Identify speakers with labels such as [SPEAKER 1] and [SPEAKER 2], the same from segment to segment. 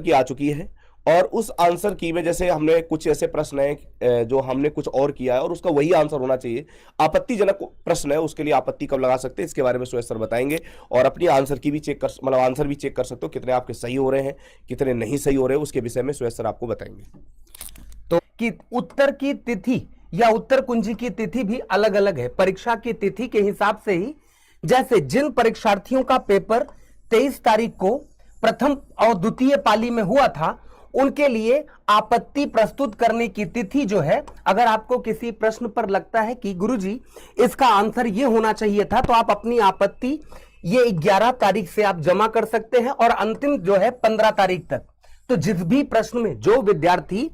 [SPEAKER 1] की आ चुकी है और उस आंसर की में जैसे हमने कुछ ऐसे प्रश्न है जो हमने कुछ और किया है और उसका वही आंसर होना चाहिए। आपत्तिजनक प्रश्न है, उसके लिए आपत्ति कब लगा सकते हैं इसके बारे में सुरेश सर बताएंगे। और अपनी आंसर की भी चेक कर, मतलब आंसर भी चेक कर सकते हो कितने आपके सही हो रहे हैं कितने नहीं सही हो रहे हैं, उसके विषय में सुरेश सर आपको बताएंगे।
[SPEAKER 2] तो कि उत्तर की तिथि या उत्तर कुंजी की तिथि भी अलग अलग है परीक्षा की तिथि के हिसाब से ही। जैसे जिन परीक्षार्थियों का पेपर 23 तारीख को प्रथम और द्वितीय पाली में हुआ था, उनके लिए आपत्ति प्रस्तुत करने की तिथि जो है, अगर आपको किसी प्रश्न पर लगता है कि गुरुजी इसका आंसर ये होना चाहिए था, तो आप अपनी आपत्ति ये 11 तारीख से आप जमा कर सकते हैं और अंतिम जो है 15 तारीख तक। तो जिस भी प्रश्न में जो विद्यार्थी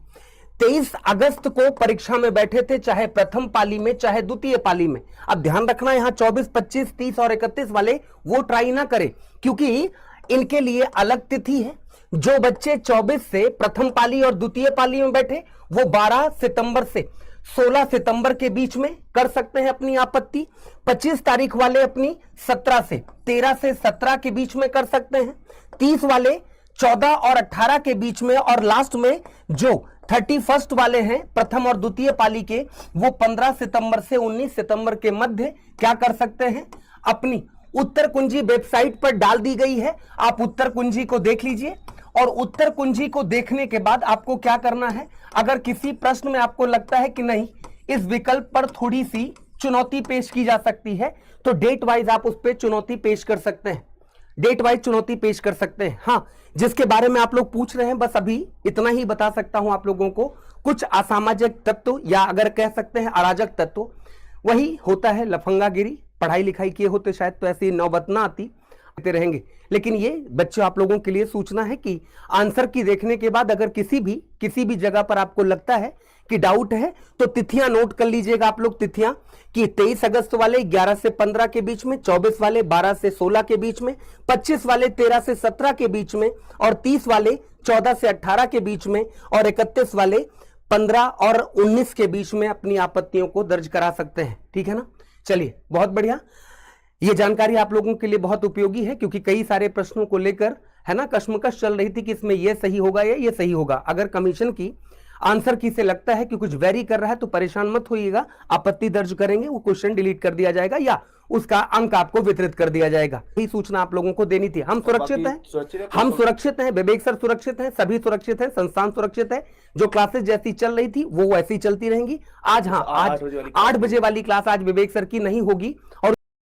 [SPEAKER 2] 23 अगस्त को परीक्षा में बैठे थे, चाहे प्रथम पाली में चाहे द्वितीय पाली में, अब ध्यान रखना यहां 24, 25, 30 और 31 वाले वो ट्राई ना करें, क्योंकि इनके लिए अलग तिथि है। जो बच्चे 24 से प्रथम पाली और द्वितीय पाली में बैठे, वो 12 सितंबर से 16 सितंबर के बीच में कर सकते हैं अपनी आपत्ति। 25 तारीख वाले अपनी 17 से 13 से 17 के बीच में कर सकते हैं। 30 वाले 14 और 18 के बीच में, और लास्ट में जो 31 वाले हैं प्रथम और द्वितीय पाली के, वो 15 सितंबर से 19 सितंबर के मध्य क्या कर सकते हैं, अपनी उत्तर कुंजी वेबसाइट पर डाल दी गई है। आप उत्तर कुंजी को देख लीजिए और उत्तर कुंजी को देखने के बाद आपको क्या करना है, अगर किसी प्रश्न में आपको लगता है कि नहीं इस विकल्प पर थोड़ी सी चुनौती पेश की जा सकती है, तो डेट वाइज आप उस पर चुनौती पेश कर सकते हैं, डेट वाइज चुनौती पेश कर सकते हैं। हाँ, जिसके बारे में आप लोग पूछ रहे हैं, बस अभी इतना ही बता सकता हूं आप लोगों को। कुछ असामाजिक तत्व या अगर कह सकते हैं अराजक तत्व, वही होता है लफंगागिरी। पढ़ाई लिखाई किए होते शायद तो ऐसी नौबत ना आती रहेंगे, लेकिन ये बच्चों आप लोगों के लिए सूचना है कि आंसर की देखने के बाद अगर किसी भी जगह पर आपको लगता है कि डाउट है, तो तिथियां नोट कर लीजिएगा आप लोग। तिथियां कि 23 अगस्त वाले 11 से 15 के बीच में, 24 वाले 12 से 16 के बीच में, 25 वाले 13 से 17 के बीच में, और 30 वाले 14 से 18 के बीच में, और 31 वाले 15 और 19 के बीच में अपनी आपत्तियों को दर्ज करा सकते हैं। ठीक है ना, चलिए बहुत बढ़िया। ये जानकारी आप लोगों के लिए बहुत उपयोगी है, क्योंकि कई सारे प्रश्नों को लेकर है ना कश्मकश चल रही थी कि इसमें ये सही होगा या ये सही होगा। अगर कमीशन की आंसर की से लगता है कि कुछ वेरी कर रहा है तो परेशान मत होइएगा, आपत्ति दर्ज करेंगे, वो क्वेश्चन डिलीट कर दिया जाएगा या उसका अंक आपको वितरित कर दिया जाएगा। यही सूचना आप लोगों को देनी थी। हम सुरक्षित हैं, हम सुरक्षित हैं, विवेक सर सुरक्षित हैं, सभी सुरक्षित हैं, संस्थान सुरक्षित है। जो क्लासेस जैसी चल रही थी वो वैसी चलती रहेंगी। आज हाँ, आज 8 बजे वाली क्लास आज विवेक सर की नहीं होगी और